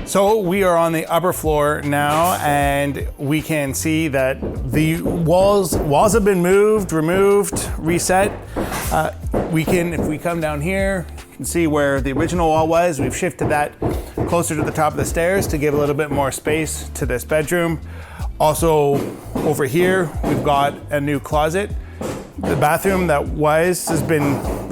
So we are on the upper floor now, and we can see that the walls have been moved, removed, reset. If we come down here, you can see where the original wall was. We've shifted that closer to the top of the stairs to give a little bit more space to this bedroom. Also over here, we've got a new closet. The bathroom the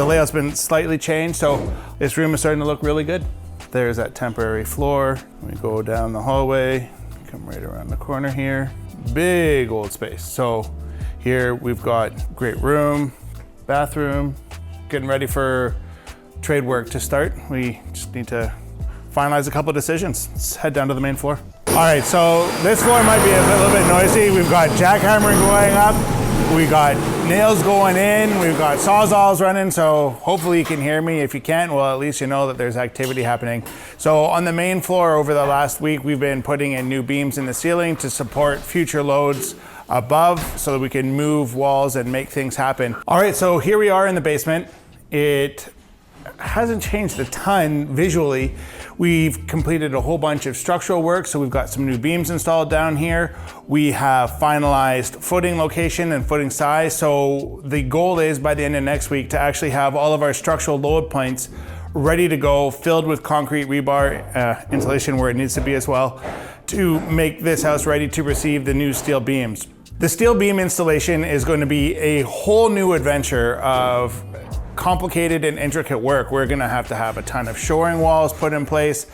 layout's been slightly changed, so this room is starting to look really good. There's that temporary floor. We go down the hallway, come right around the corner here. Big old space. So here we've got great room, bathroom, getting ready for trade work to start. We just need to finalize a couple of decisions. Let's head down to the main floor. All right, so this floor might be a little bit noisy. We've got jackhammering going up. We got nails going in, we've got sawzalls running, so hopefully you can hear me. If you can't, well, at least you know that there's activity happening. So on the main floor over the last week, we've been putting in new beams in the ceiling to support future loads above so that we can move walls and make things happen. All right, so here we are in the basement. It hasn't changed a ton visually. We've completed a whole bunch of structural work, so we've got some new beams installed down here. We have finalized footing location and footing size, so the goal is by the end of next week to actually have all of our structural load points ready to go, filled with concrete rebar insulation where it needs to be as well, to make this house ready to receive the new steel beams. The steel beam installation is going to be a whole new adventure of complicated and intricate work. We're gonna have to have a ton of shoring walls put in place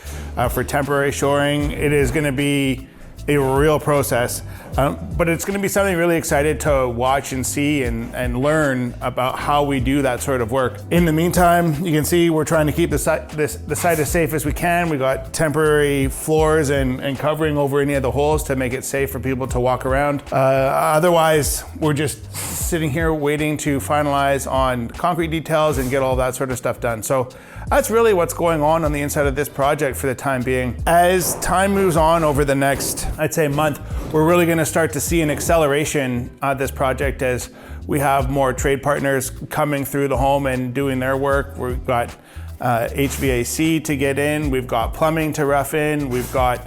for temporary shoring. It is gonna be a real process, but it's gonna be something really excited to watch and see and learn about how we do that sort of work. In the meantime, you can see we're trying to keep the site as safe as we can. We got temporary floors and covering over any of the holes to make it safe for people to walk around. Otherwise, we're just sitting here waiting to finalize on concrete details and get all that sort of stuff done. So that's really what's going on the inside of this project for the time being. As time moves on over the next, I'd say, month, we're really gonna start to see an acceleration of this project as we have more trade partners coming through the home and doing their work. We've got HVAC to get in, we've got plumbing to rough in, we've got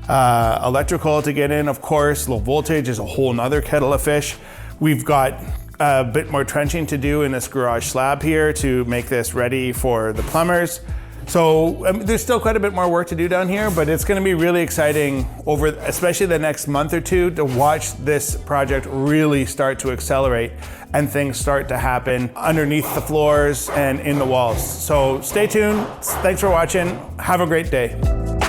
electrical to get in, of course. Low voltage is a whole nother kettle of fish. We've got a bit more trenching to do in this garage slab here to make this ready for the plumbers. So there's still quite a bit more work to do down here, but it's gonna be really exciting over, especially the next month or two, to watch this project really start to accelerate and things start to happen underneath the floors and in the walls. So stay tuned, thanks for watching, have a great day.